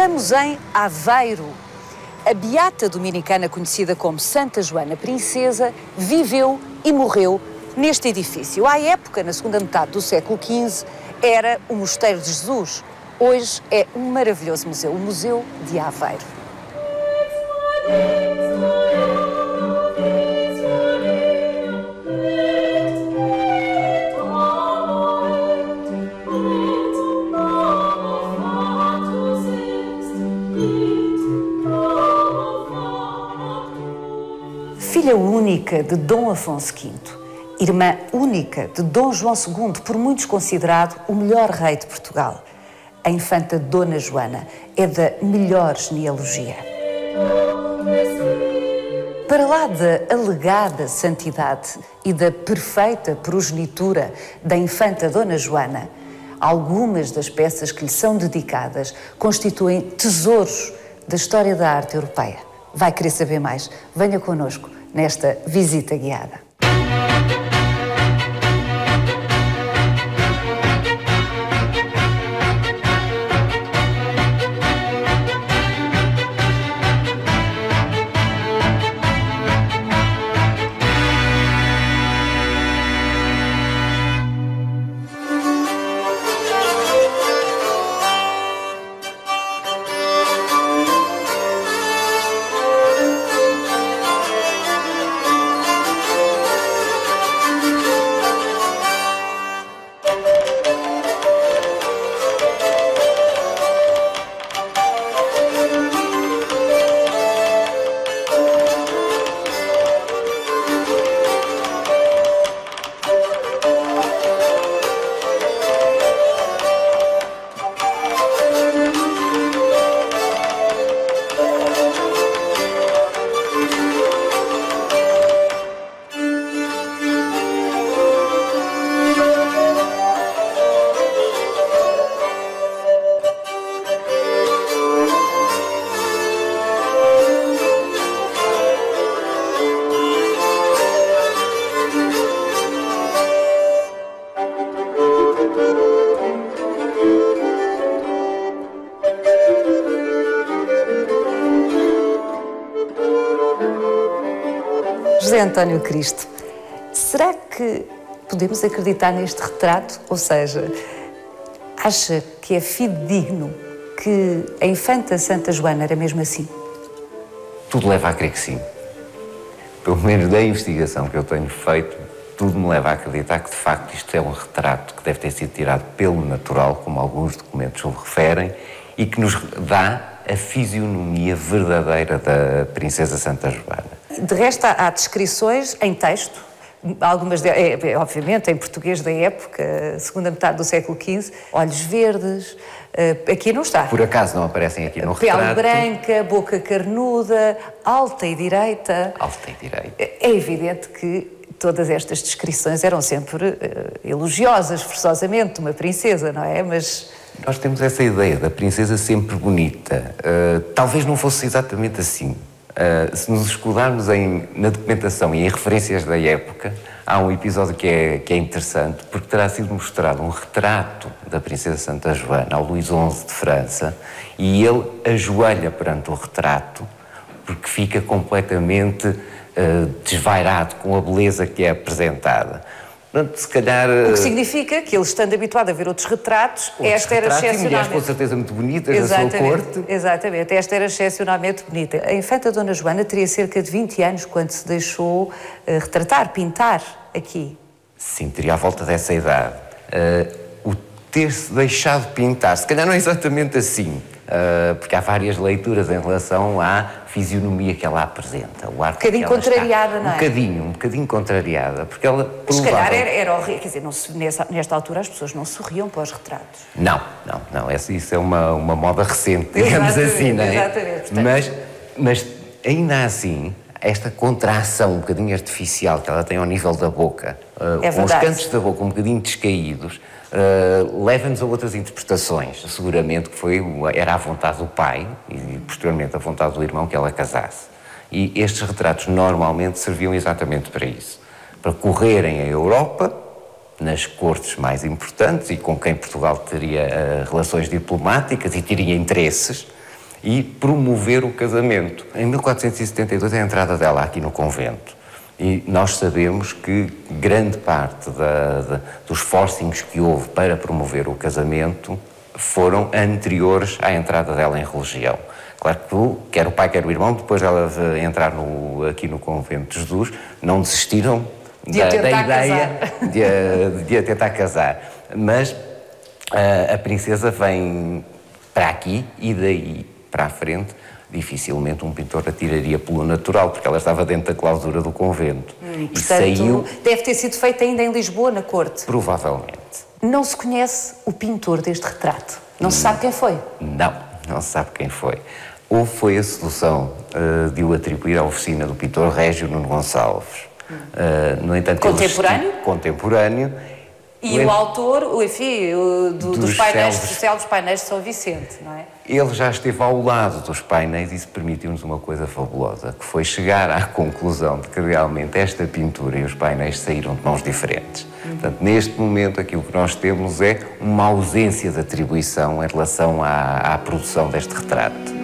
Estamos em Aveiro. A beata dominicana conhecida como Santa Joana Princesa viveu e morreu neste edifício. À época, na segunda metade do século XV, era o Mosteiro de Jesus. Hoje é um maravilhoso museu, o Museu de Aveiro. Filha única de Dom Afonso V, irmã única de Dom João II, por muitos considerado o melhor rei de Portugal, a infanta Dona Joana é da melhor genealogia. Para lá da alegada santidade e da perfeita progenitura da infanta Dona Joana, algumas das peças que lhe são dedicadas constituem tesouros da história da arte europeia. Vai querer saber mais? Venha connosco nesta visita guiada. José António Cristo, será que podemos acreditar neste retrato? Ou seja, acha que é fidedigno que a infanta Santa Joana era mesmo assim? Tudo leva a crer que sim. Pelo menos da investigação que eu tenho feito, tudo me leva a acreditar que, de facto, isto é um retrato que deve ter sido tirado pelo natural, como alguns documentos o referem, e que nos dá a fisionomia verdadeira da Princesa Santa Joana. De resto, há descrições em texto, algumas, obviamente, em português da época, segunda metade do século XV, olhos verdes, aqui não está. Por acaso não aparecem aqui no retrato. Pele branca, boca carnuda, alta e direita. Alta e direita. É evidente que todas estas descrições eram sempre elogiosas, forçosamente, de uma princesa, não é? Mas nós temos essa ideia da princesa sempre bonita. Talvez não fosse exatamente assim. Se nos escudarmos na documentação e em referências da época, há um episódio que é interessante, porque terá sido mostrado um retrato da Princesa Santa Joana ao Luís XI de França, e ele ajoelha perante o retrato, porque fica completamente desvairado com a beleza que é apresentada. Portanto, se calhar... O que significa que ele, estando habituado a ver outros retratos, esta era excepcionalmente... mulheres com certeza muito bonitas na sua corte. Exatamente, esta era excepcionalmente bonita. A infanta Dona Joana teria cerca de 20 anos quando se deixou retratar, pintar aqui. Sim, teria à volta dessa idade. O ter-se deixado pintar, se calhar não é exatamente assim, porque há várias leituras em relação à fisionomia que ela apresenta. O ar um bocadinho contrariada, não é? Um bocadinho contrariada, porque ela... Se calhar era horrível, quer dizer, não se, nesta altura as pessoas não sorriam para os retratos. Não. Isso é uma moda recente, digamos assim, não é? Exatamente. Mas ainda assim, esta contração um bocadinho artificial que ela tem ao nível da boca, com os cantos da boca um bocadinho descaídos, leva-nos a outras interpretações. Seguramente que era à vontade do pai e posteriormente à vontade do irmão que ela casasse. E estes retratos normalmente serviam exatamente para isso. Para correrem a Europa, nas cortes mais importantes e com quem Portugal teria relações diplomáticas e teria interesses, e promover o casamento. Em 1472 é a entrada dela aqui no convento. E nós sabemos que grande parte dos forcings que houve para promover o casamento foram anteriores à entrada dela em religião. Claro que quer o pai, quer o irmão, depois dela entrar aqui no convento de Jesus, não desistiram da ideia de a tentar casar. Mas a princesa vem para aqui e daí para a frente dificilmente um pintor a tiraria pelo natural, porque ela estava dentro da clausura do convento. E portanto, saiu... deve ter sido feita ainda em Lisboa, na corte. Provavelmente. Não se conhece o pintor deste retrato? Não se sabe quem foi? Não se sabe quem foi. Foi a sedução de o atribuir à oficina do pintor Régio Nuno Gonçalves. No entanto, contemporâneo? Contemporâneo. E o autor, enfim, dos céus painéis de São Vicente, não é? Ele já esteve ao lado dos painéis e isso permitiu-nos uma coisa fabulosa, que foi chegar à conclusão de que realmente esta pintura e os painéis saíram de mãos diferentes. Portanto, neste momento, aquilo que nós temos é uma ausência de atribuição em relação à produção deste retrato.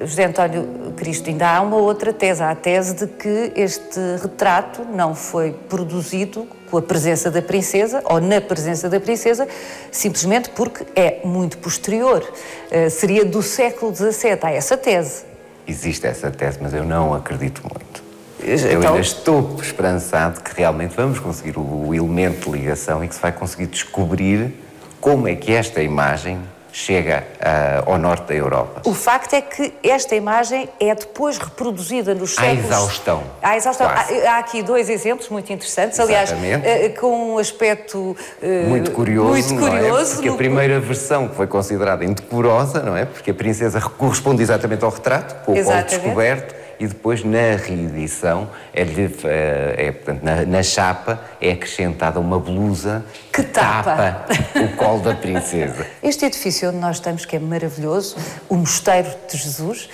José António Cristo, ainda há uma outra tese. Há a tese de que este retrato não foi produzido com a presença da princesa, ou na presença da princesa, simplesmente porque é muito posterior. Seria do século XVII. Há essa tese. Existe essa tese, mas eu não acredito muito. Eu ainda estou esperançado que realmente vamos conseguir o elemento de ligação e que se vai conseguir descobrir como é que esta imagem chega ao norte da Europa. O facto é que esta imagem é depois reproduzida nos séculos... À exaustão. Há aqui dois exemplos muito interessantes, aliás, com um aspecto muito curioso, não é? Porque a primeira versão que foi considerada indecorosa, não é? Porque a princesa corresponde exatamente ao retrato, com o colo descoberto, e depois na reedição, portanto, na chapa, é acrescentada uma blusa que tapa o colo da princesa. Este edifício onde nós estamos, que é maravilhoso, o Mosteiro de Jesus,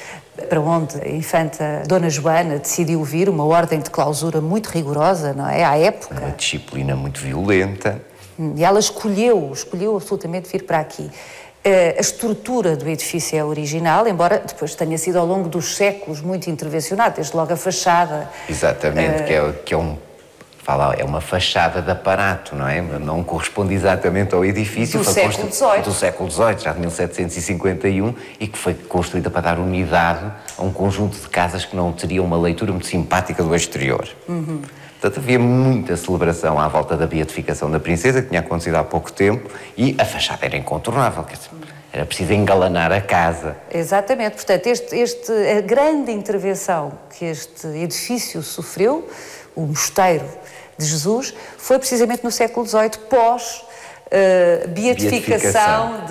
para onde a infanta Dona Joana decidiu vir, uma ordem de clausura muito rigorosa, não é? À época. Uma disciplina muito violenta. E ela escolheu absolutamente vir para aqui. A estrutura do edifício é original, embora depois tenha sido ao longo dos séculos muito intervencionado, desde logo a fachada. Exatamente, é uma fachada de aparato, não é? Não corresponde exatamente ao edifício. Do século XVIII. Do século XVIII, já de 1751, e que foi construída para dar unidade a um conjunto de casas que não teriam uma leitura muito simpática do exterior. Portanto, havia muita celebração à volta da beatificação da princesa, que tinha acontecido há pouco tempo, e a fachada era incontornável, quer dizer, era preciso engalanar a casa. Exatamente, portanto, a grande intervenção que este edifício sofreu, o Mosteiro de Jesus, foi precisamente no século XVIII, pós beatificação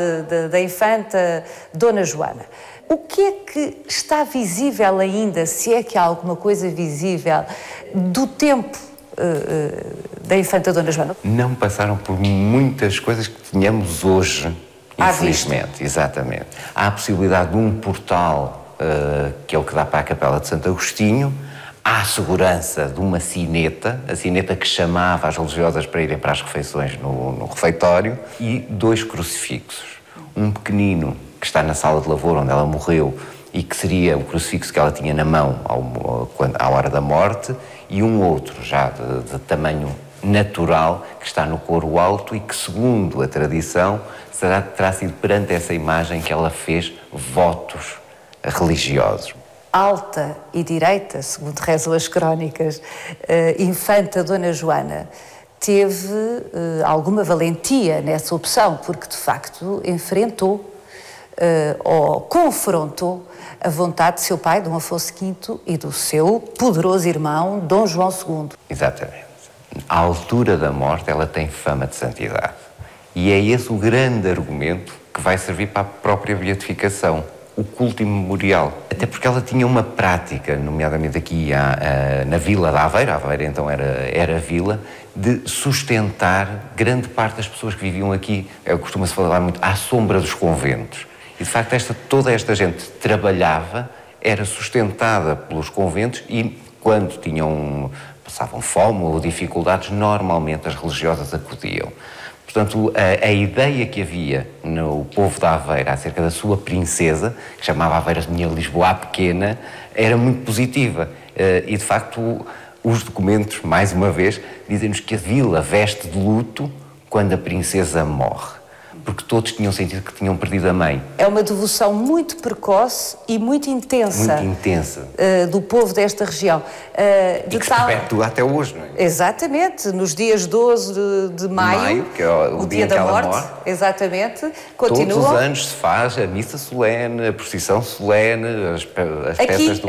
da infanta Dona Joana. O que é que está visível ainda, se é que há alguma coisa visível, do tempo da infanta Dona Joana? Não passaram por muitas coisas que tenhamos hoje, infelizmente. Exatamente. Há a possibilidade de um portal, que é o que dá para a Capela de Santo Agostinho. Há a segurança de uma sineta, a sineta que chamava as religiosas para irem para as refeições no refeitório, e dois crucifixos. Um pequenino, que está na sala de lavor onde ela morreu e que seria o crucifixo que ela tinha na mão à hora da morte, e um outro já de tamanho natural que está no coro alto e que, segundo a tradição, terá sido perante essa imagem que ela fez votos religiosos. Alta e direita, segundo rezam as crónicas, infanta Dona Joana teve alguma valentia nessa opção, porque de facto enfrentou ou confrontou a vontade de seu pai, Dom Afonso V, e do seu poderoso irmão, Dom João II. Exatamente. À altura da morte, ela tem fama de santidade. E é esse o grande argumento que vai servir para a própria beatificação. o culto imemorial. Até porque ela tinha uma prática, nomeadamente aqui na vila de Aveiro, Aveiro então era vila, de sustentar grande parte das pessoas que viviam aqui. Costuma-se falar muito à sombra dos conventos. E, de facto, toda esta gente trabalhava, era sustentada pelos conventos e, quando passavam fome ou dificuldades, normalmente as religiosas acudiam. Portanto, a ideia que havia no povo de Aveiro acerca da sua princesa, que chamava Aveiro a minha Lisboa pequena, era muito positiva. E, de facto, os documentos, mais uma vez, dizem-nos que a vila veste de luto quando a princesa morre, porque todos tinham sentido que tinham perdido a mãe. É uma devoção muito precoce e muito intensa. Muito intensa. Do povo desta região. E que se perpetua até hoje, não é? Exatamente, nos dias 12 de maio, que é o dia da ela morte. morre. Exatamente. Continua. Todos os anos se faz a missa solene, a procissão solene, as peças do...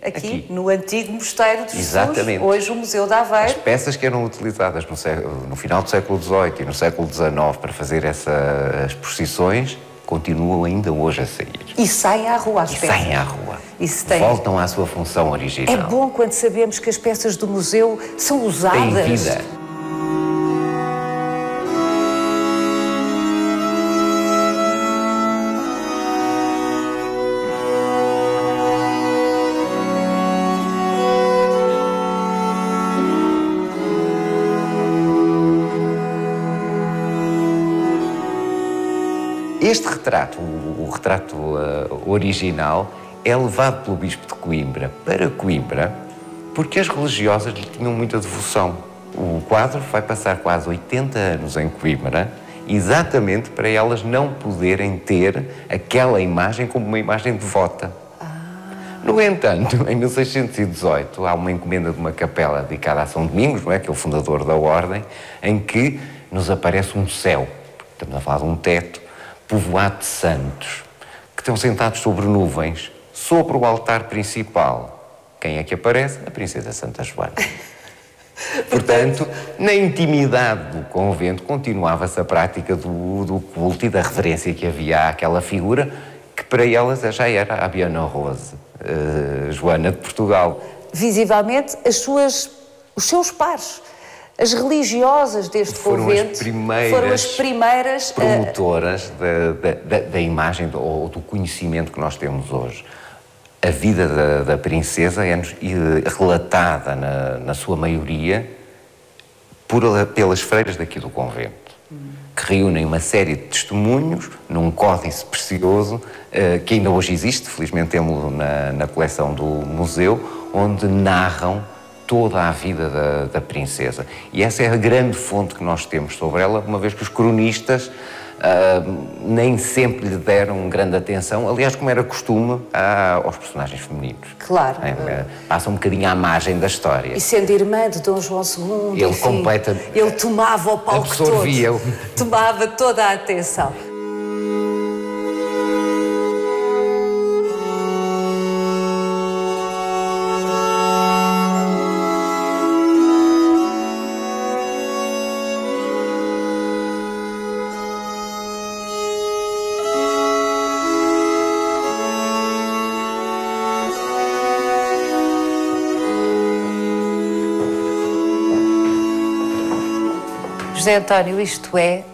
Aqui, no antigo Mosteiro de Jesus, exatamente. Hoje o Museu de Aveiro. As peças que eram utilizadas no final do século XVIII e no século XIX para fazer essas procissões continuam ainda hoje a sair. E saem à rua as peças. Saem à rua. Voltam à sua função original. É bom quando sabemos que as peças do museu são usadas. Têm vida. Este retrato, o retrato original, é levado pelo Bispo de Coimbra para Coimbra porque as religiosas lhe tinham muita devoção. O quadro vai passar quase 80 anos em Coimbra, exatamente para elas não poderem ter aquela imagem como uma imagem devota. No entanto, em 1618, há uma encomenda de uma capela dedicada a São Domingos, não é? Que é o fundador da Ordem, em que nos aparece um céu, estamos a falar de um teto, povoado de santos, que estão sentados sobre nuvens, sobre o altar principal. Quem é que aparece? A princesa Santa Joana. Portanto, na intimidade do convento, continuava-se a prática do culto e da reverência que havia àquela figura, que para elas já era a Biana Rose, Joana de Portugal. Visivelmente, os seus pares, as religiosas deste convento foram as primeiras promotoras da imagem ou do conhecimento que nós temos hoje. A vida da princesa é relatada, na sua maioria, pelas freiras daqui do convento, que reúnem uma série de testemunhos num códice precioso, que ainda hoje existe, felizmente temos-lo na coleção do museu, onde narram toda a vida da princesa. E essa é a grande fonte que nós temos sobre ela, uma vez que os cronistas nem sempre lhe deram grande atenção, aliás, como era costume, aos personagens femininos. Claro. Passa um bocadinho à margem da história. E sendo irmã de Dom João II, ele tomava o palco todo. Tomava toda a atenção. José António, isto é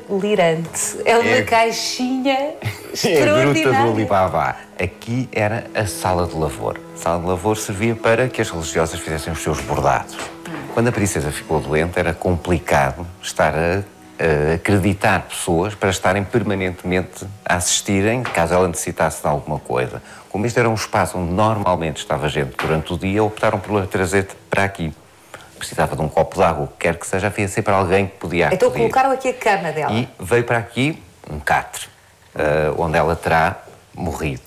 delirante. É uma caixinha extraordinária. É a Gruta do Alibaba. Aqui era a sala de lavor. A sala de lavor servia para que as religiosas fizessem os seus bordados. Quando a princesa ficou doente, era complicado estar a acreditar pessoas para estarem permanentemente a assistirem, caso ela necessitasse de alguma coisa. Como este era um espaço onde normalmente estava gente durante o dia, optaram por a trazer para aqui. Precisava de um copo de água, o que quer que seja, havia sempre alguém que podia acudir. Então colocaram aqui a cama dela. E veio para aqui um catre, onde ela terá morrido.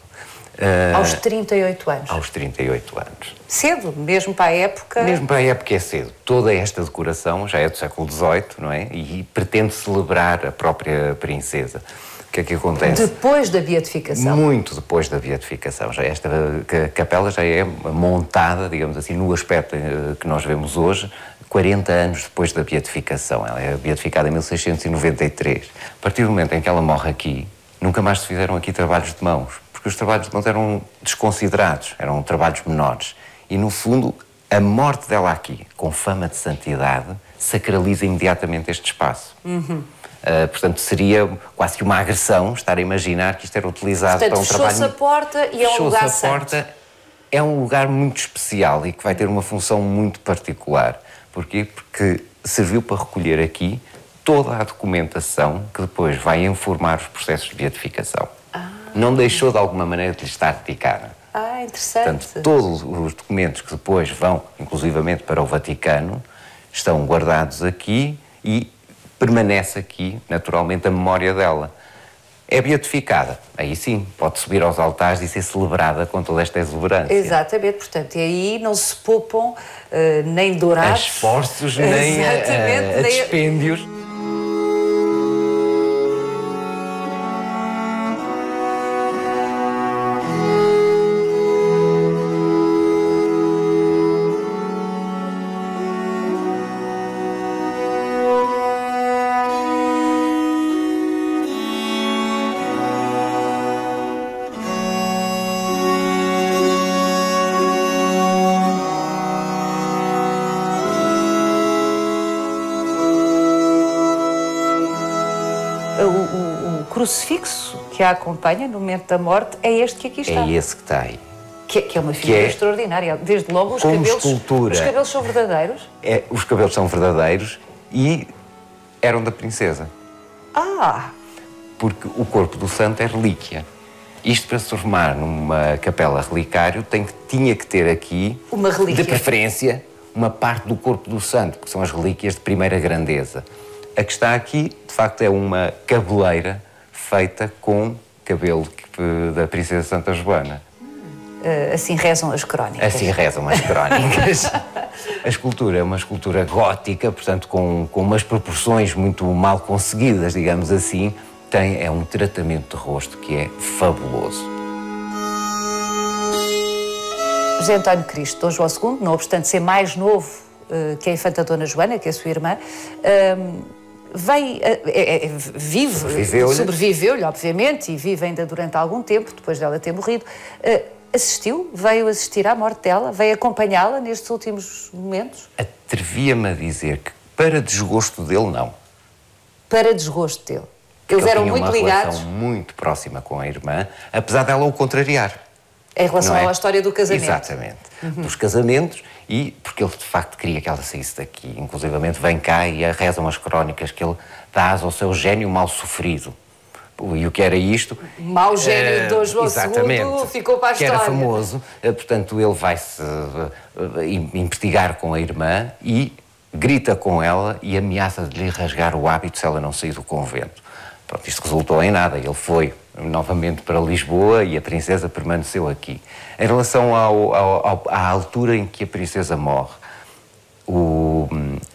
Aos 38 anos. Aos 38 anos. Cedo, mesmo para a época. Mesmo para a época é cedo. Toda esta decoração já é do século XVIII, não é? E pretende celebrar a própria princesa. O que é que acontece? Depois da beatificação. Muito depois da beatificação. Esta capela já é montada, digamos assim, no aspecto que nós vemos hoje, 40 anos depois da beatificação. Ela é beatificada em 1693. A partir do momento em que ela morre aqui, Nunca mais se fizeram aqui trabalhos de mãos, porque os trabalhos de mãos eram desconsiderados, eram trabalhos menores. E, no fundo, a morte dela aqui, com fama de santidade, sacraliza imediatamente este espaço. Portanto, seria quase que uma agressão estar a imaginar que isto era utilizado para um trabalho... Fechou-se a porta e é um lugar santo. Porta é um lugar muito especial e que vai ter uma função muito particular. Porquê? Porque serviu para recolher aqui toda a documentação que depois vai informar os processos de beatificação. Não deixou, de alguma maneira, de lhe estar dedicada. Interessante. Portanto, todos os documentos que depois vão, inclusivamente para o Vaticano, estão guardados aqui e permanece aqui, naturalmente, a memória dela. É beatificada, aí sim, pode subir aos altares e ser celebrada com toda esta exuberância. Exatamente, portanto, e aí não se poupam nem dourados... A esforços, nem a dispêndios. O crucifixo que a acompanha no momento da morte é este que aqui está. É esse que está aí. Que é uma figura extraordinária. Desde logo, os cabelos são verdadeiros? Os cabelos são verdadeiros e eram da princesa. Porque o corpo do santo é relíquia. Isto, para se transformar numa capela relicário, tinha que ter aqui, uma relíquia, de preferência, uma parte do corpo do santo, porque são as relíquias de primeira grandeza. A que está aqui, de facto, é uma cabeleira feita com cabelo da princesa Santa Joana. Assim rezam as crónicas. Assim rezam as crónicas. A escultura é uma escultura gótica, portanto, com umas proporções muito mal conseguidas, digamos assim. É um tratamento de rosto que é fabuloso. José António Cristo, Dom João II, não obstante ser mais novo que a infanta Dona Joana, que é a sua irmã, sobreviveu-lhe, obviamente, e vive ainda durante algum tempo, depois dela ter morrido. Veio assistir à morte dela, veio acompanhá-la nestes últimos momentos? Atrevia-me a dizer que, para desgosto dele, não. Para desgosto dele? Eles eram muito ligados? Uma relação muito próxima com a irmã, apesar dela o contrariar. Em relação à história do casamento? Exatamente. Dos casamentos, e porque ele de facto queria que ela saísse daqui. Inclusivamente vem cá e rezam as crónicas que ele dá ao seu gênio mal sofrido. E o que era isto? Mau gênio de Dom João II ficou para a história. Que era famoso. Portanto, ele vai-se investigar com a irmã e grita com ela e ameaça de lhe rasgar o hábito se ela não sair do convento. Pronto, isto resultou em nada. Ele foi novamente para Lisboa e a princesa permaneceu aqui. Em relação à altura em que a princesa morre,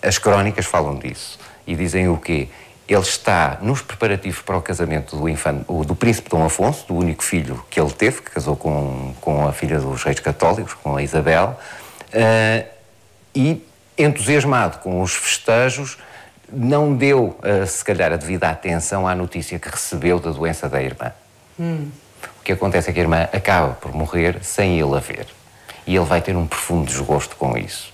as crónicas falam disso e dizem o quê? Ele está nos preparativos para o casamento do príncipe Dom Afonso, do único filho que ele teve, que casou com a filha dos reis católicos, com a Isabel, e entusiasmado com os festejos, não deu, se calhar, a devida atenção à notícia que recebeu da doença da irmã. O que acontece é que a irmã acaba por morrer sem ele a ver. E ele vai ter um profundo desgosto com isso.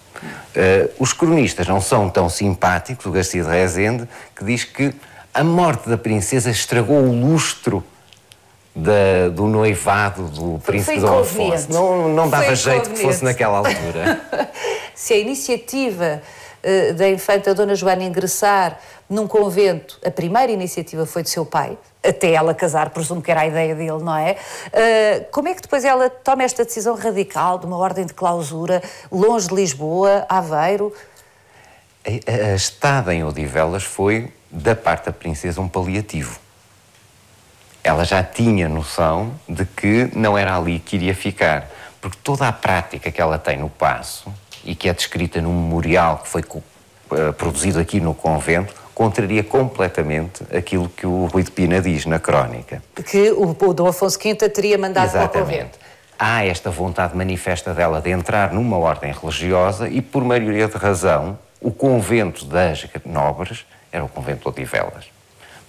Os cronistas não são tão simpáticos, o Garcia de Rezende, que diz que a morte da princesa estragou o lustro do noivado do príncipe Dom Afonso. Não dava jeito que fosse naquela altura. Se a iniciativa da infanta Dona Joana ingressar num convento, a primeira iniciativa foi do seu pai, até ela casar, presumo que era a ideia dele, não é? Como é que depois ela toma esta decisão radical de uma ordem de clausura, longe de Lisboa, Aveiro? A estada em Odivelas foi, da parte da princesa, um paliativo. Ela já tinha noção de que não era ali que iria ficar, porque toda a prática que ela tem no Paço, e que é descrita num memorial que foi produzido aqui no convento, contraria completamente aquilo que o Rui de Pina diz na crónica. Que o Dom Afonso V teria mandado para o convento. Há esta vontade manifesta dela de entrar numa ordem religiosa e, por maioria de razão, o convento das nobres era o convento de Odivelas.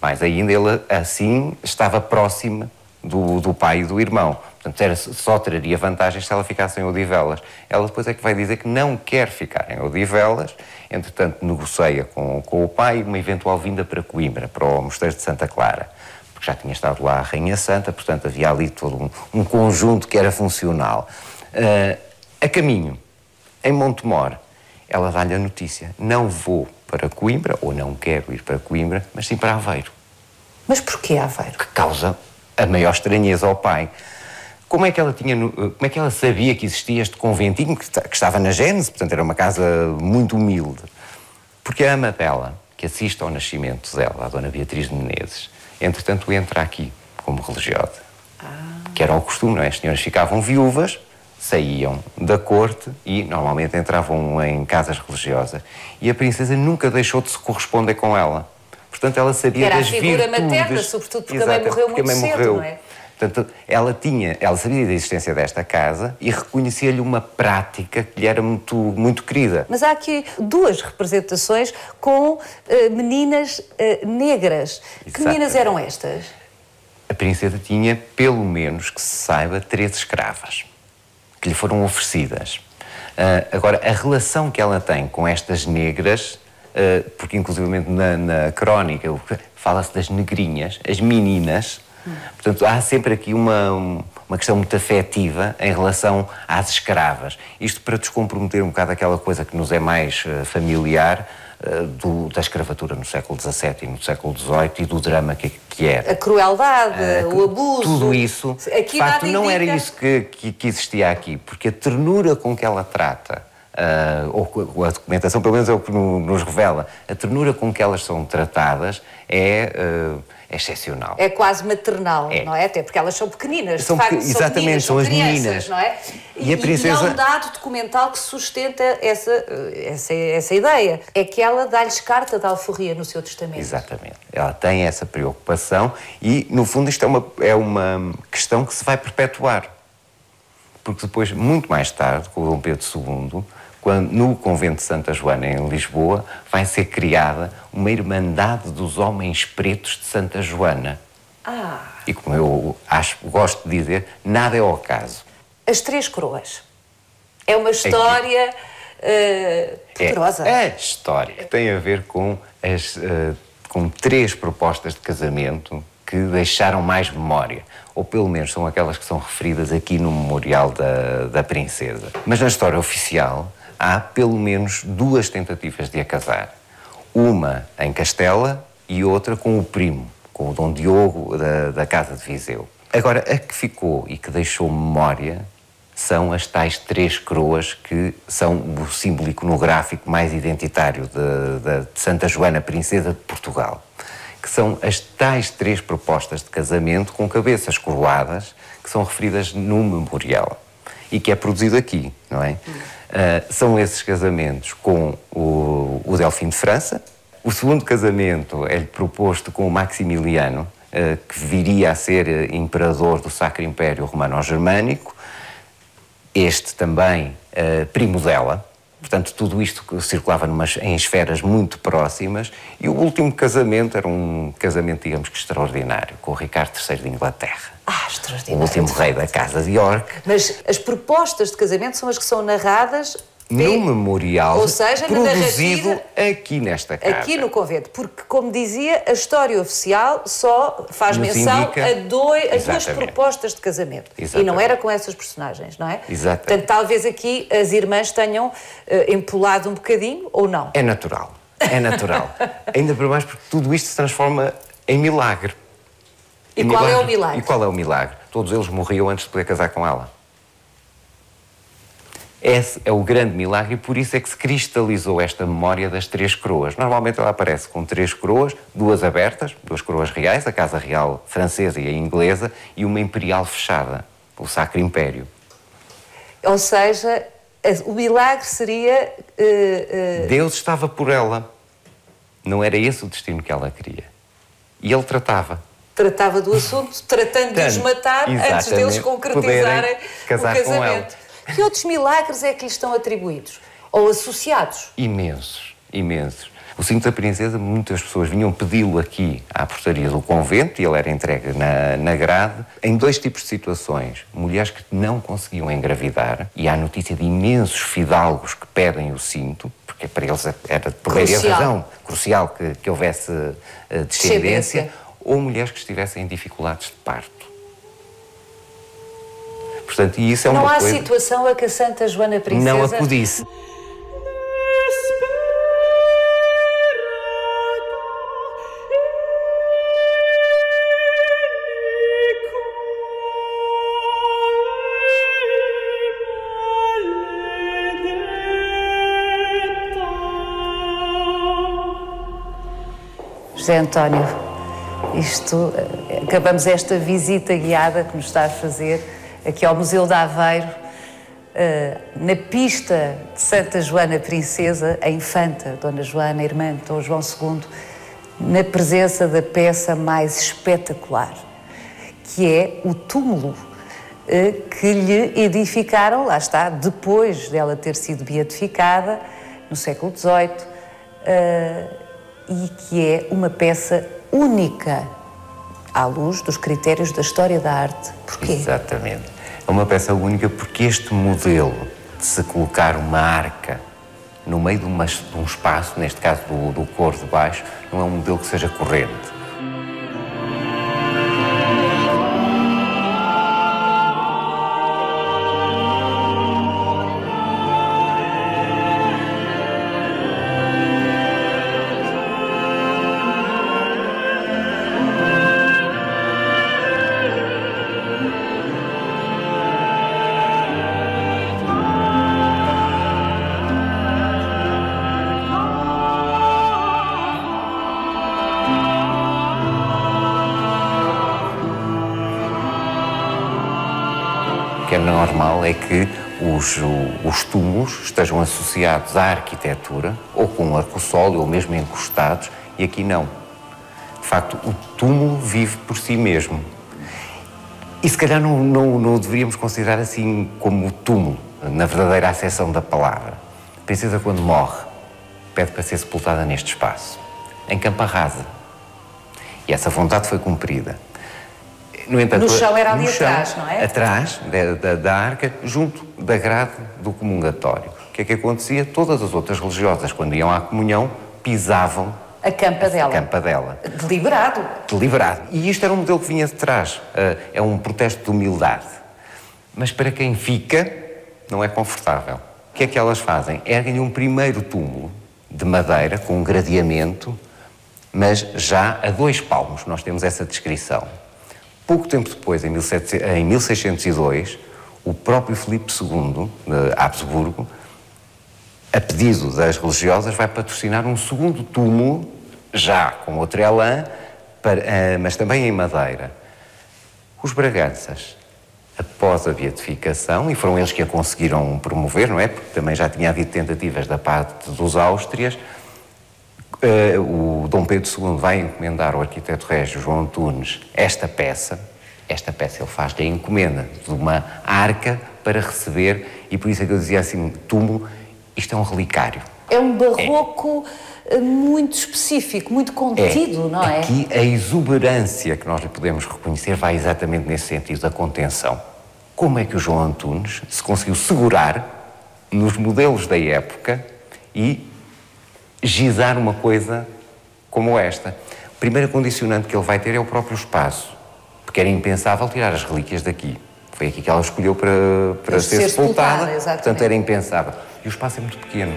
Mais ainda, ele assim estava próximo do pai e do irmão. Portanto, só traria vantagens se ela ficasse em Odivelas. Ela depois é que vai dizer que não quer ficar em Odivelas, entretanto negocia com o pai uma eventual vinda para Coimbra, para o Mosteiro de Santa Clara, porque já tinha estado lá a Rainha Santa, portanto havia ali todo um conjunto que era funcional. A caminho, em Montemor, ela dá-lhe a notícia: não vou para Coimbra, ou não quero ir para Coimbra, mas sim para Aveiro. Mas porquê Aveiro? Que causa a maior estranheza ao pai. Como é que ela sabia que existia este conventinho que estava na Gênese? Portanto, era uma casa muito humilde. Porque a ama dela, que assiste ao nascimento dela, a Dona Beatriz de Menezes, entretanto entra aqui como religiosa. Que era o costume, não é? As senhoras ficavam viúvas, saíam da corte e normalmente entravam em casas religiosas. E a princesa nunca deixou de se corresponder com ela. Portanto, ela sabia das virtudes. Era a figura materna, sobretudo porque a mãe morreu muito cedo, não é? Portanto, ela sabia da existência desta casa e reconhecia-lhe uma prática que lhe era muito querida. Mas há aqui duas representações com meninas negras. Exatamente. Que meninas eram estas? A princesa tinha, pelo menos que se saiba, 3 escravas que lhe foram oferecidas. Agora, a relação que ela tem com estas negras, porque inclusivamente na crónica fala-se das negrinhas, as meninas. Portanto, há sempre aqui uma questão muito afetiva em relação às escravas. Isto para descomprometer um bocado aquela coisa que nos é mais familiar da escravatura no século XVII e no século XVIII e do drama que era. A crueldade, o abuso... Tudo isso, aqui de facto, não era isso que existia aqui, porque a ternura com que ela trata, ou a documentação, pelo menos é o que nos revela, a ternura com que elas são tratadas é excepcional. É quase maternal, não é? Até porque elas são pequeninas, de facto, exatamente, são as crianças, meninas. Não é? E a princesa... há um dado documental que sustenta essa ideia. É que ela dá-lhes carta de alforria no seu testamento. Exatamente. Ela tem essa preocupação e, no fundo, isto é uma questão que se vai perpetuar. Porque depois, muito mais tarde, com o Dom Pedro II, quando no convento de Santa Joana, em Lisboa, vai ser criada uma Irmandade dos Homens Pretos de Santa Joana. E como eu gosto de dizer, nada é ao acaso. As 3 coroas. É uma história poderosa. É a história que tem a ver com 3 propostas de casamento que deixaram mais memória. Ou pelo menos são aquelas que são referidas aqui no memorial da princesa. Mas na história oficial há pelo menos 2 tentativas de a casar. Uma em Castela e outra com o primo, com o Dom Diogo da Casa de Viseu. Agora, a que ficou e que deixou memória são as tais 3 coroas que são o símbolo iconográfico mais identitário de Santa Joana, princesa de Portugal. Que são as tais 3 propostas de casamento com cabeças coroadas que são referidas no memorial e que é produzido aqui, não é? São esses casamentos com o Delfim de França. O segundo casamento é-lhe proposto com o Maximiliano, que viria a ser imperador do Sacro Império Romano-Germânico. Este também primo dela. Portanto, tudo isto circulava em esferas muito próximas. E o último casamento era um casamento, digamos que extraordinário, com o Ricardo III de Inglaterra. Extraordinário. O último rei da Casa de York. Mas as propostas de casamento são as que são narradas... no memorial, ou seja, produzido na aqui nesta casa. Aqui no convento, porque, como dizia, a história oficial só faz menção a 2 propostas de casamento. Exatamente. E não era com essas personagens, não é? Exatamente. Portanto, talvez aqui as irmãs tenham empolado um bocadinho, ou não? É natural. É natural. Ainda para mais porque tudo isto se transforma em milagre. E qual é o milagre? E qual é o milagre? Todos eles morriam antes de poder casar com ela. Esse é o grande milagre e por isso é que se cristalizou esta memória das 3 coroas. Normalmente ela aparece com 3 coroas, 2 abertas, 2 coroas reais, a Casa Real francesa e a inglesa, e uma imperial fechada, o Sacro Império. Ou seja, o milagre seria... Deus estava por ela. Não era esse o destino que ela queria. E ele tratava do assunto, tratando de os matar antes deles concretizarem o casamento. Que outros milagres é que lhes estão atribuídos? Ou associados? Imensos, imensos. O cinto da princesa, muitas pessoas vinham pedi-lo aqui à portaria do convento e ele era entregue na grade, em 2 tipos de situações. Mulheres que não conseguiam engravidar, e há notícia de imensos fidalgos que pedem o cinto, porque para eles era por várias razão crucial que houvesse descendência, ou mulheres que estivessem em dificuldades de parto. Portanto, e isso é não uma há coisa... situação a que a Santa Joana Princesa não acudisse. José António, acabamos esta visita guiada que nos está a fazer aqui ao Museu de Aveiro, na pista de Santa Joana Princesa, a infanta, Dona Joana, irmã de Dom João II, na presença da peça mais espetacular, que é o túmulo que lhe edificaram, lá está, depois dela ter sido beatificada, no século XVIII, e que é uma peça única à luz dos critérios da história da arte. Porquê? Exatamente. É uma peça única porque este modelo de se colocar uma arca no meio de um espaço, neste caso do coro de baixo, não é um modelo que seja corrente. O que é normal é que os túmulos estejam associados à arquitetura, ou com um arcossóleo, ou mesmo encostados, e aqui não. De facto, o túmulo vive por si mesmo. E se calhar não o deveríamos considerar assim como o túmulo, na verdadeira acessão da palavra. A princesa, quando morre, pede para ser sepultada neste espaço, em Campa Rasa. E essa vontade foi cumprida. No entanto, no chão era ali atrás, não é? Atrás da arca, junto da grade do comungatório. O que é que acontecia? Todas as outras religiosas, quando iam à comunhão, pisavam a campa dela. Campa dela. Deliberado. Deliberado. E isto era um modelo que vinha de trás. É um protesto de humildade. Mas para quem fica, não é confortável. O que é que elas fazem? Erguem um primeiro túmulo de madeira, com um gradeamento, mas já a 2 palmos. Nós temos essa descrição. Pouco tempo depois, em 1602, o próprio Filipe II, de Habsburgo, a pedido das religiosas, vai patrocinar um segundo túmulo, já com outro elan, mas também em madeira. Os Braganças, após a beatificação, e foram eles que a conseguiram promover, não é? Porque também já tinha havido tentativas da parte dos Áustrias, o Dom Pedro II vai encomendar ao arquiteto régio João Antunes esta peça ele faz-lhe a encomenda de uma arca para receber, e por isso é que eu dizia assim, túmulo, isto é um relicário. É um barroco muito específico, muito contido, não é? Aqui a exuberância que nós lhe podemos reconhecer vai exatamente nesse sentido, da contenção. Como é que o João Antunes se conseguiu segurar nos modelos da época e gizar uma coisa como esta? O primeiro condicionante que ele vai ter é o próprio espaço, porque era impensável tirar as relíquias daqui. Foi aqui que ela escolheu para ser sepultada, portanto era impensável. E o espaço é muito pequeno.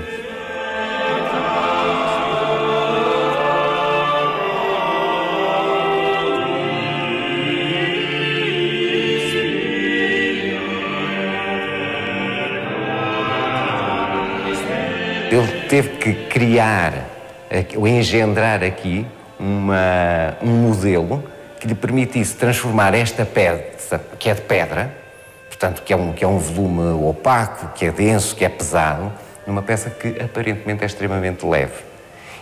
Ele teve que criar, ou engendrar aqui, um modelo que lhe permitisse transformar esta peça, que é de pedra, portanto, que é um volume opaco, que é denso, que é pesado, numa peça que aparentemente é extremamente leve.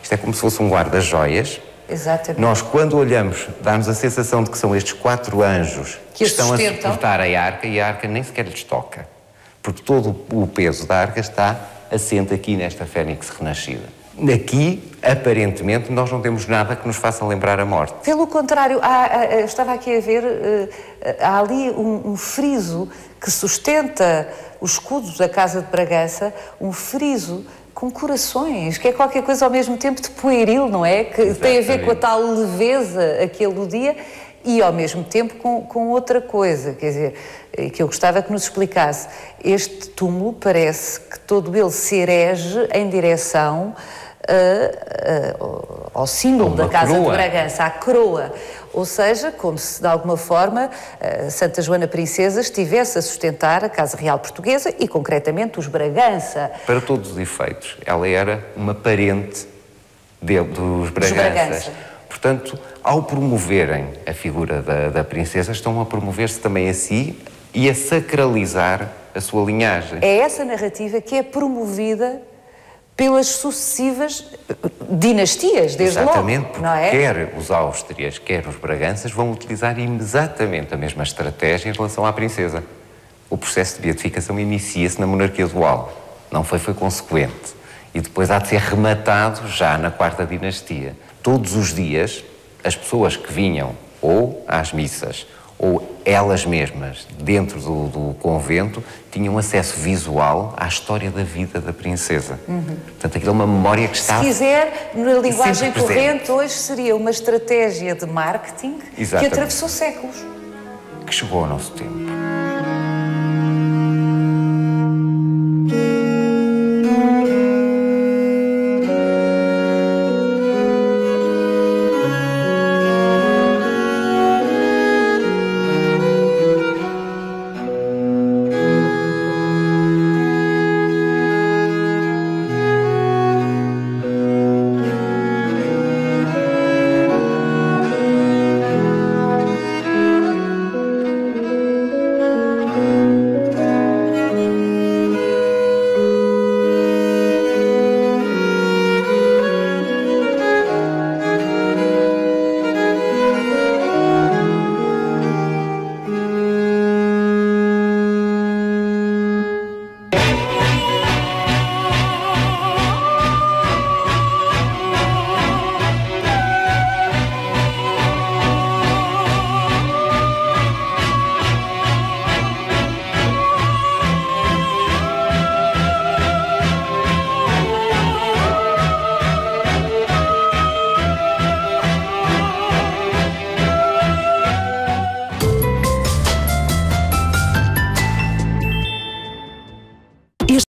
Isto é como se fosse um guarda-joias. Exatamente. Nós, quando olhamos, dá-nos a sensação de que são estes 4 anjos que estão a suportar a arca, e a arca nem sequer lhes toca, porque todo o peso da arca está assente aqui nesta fênix renascida. Aqui, aparentemente, nós não temos nada que nos faça lembrar a morte. Pelo contrário, eu estava aqui a ver, há ali um friso que sustenta o escudo da Casa de Bragança, um friso com corações, que é qualquer coisa ao mesmo tempo de pueril, não é? Que tem a ver com a tal leveza aquele dia e ao mesmo tempo com outra coisa, quer dizer, que eu gostava que nos explicasse. Este túmulo parece que todo ele se erege em direção ao símbolo da Casa de Bragança, à coroa. Ou seja, como se de alguma forma Santa Joana Princesa estivesse a sustentar a Casa Real Portuguesa e concretamente os Bragança. Para todos os efeitos, ela era uma parente dos Braganças. Portanto, ao promoverem a figura da princesa, estão a promover-se também a si e a sacralizar a sua linhagem. É essa narrativa que é promovida pelas sucessivas dinastias, desde Exatamente, logo, porque não é? quer os Áustrias, quer os Braganças vão utilizar exatamente a mesma estratégia em relação à princesa. O processo de beatificação inicia-se na monarquia dual. Não foi consequente. E depois há de ser rematado já na quarta dinastia. Todos os dias, as pessoas que vinham ou às missas ou elas mesmas, dentro do convento, tinham acesso visual à história da vida da princesa. Portanto, aquilo é uma memória que está... Se quiser, na linguagem corrente, hoje seria uma estratégia de marketing que atravessou séculos. Que chegou ao nosso tempo.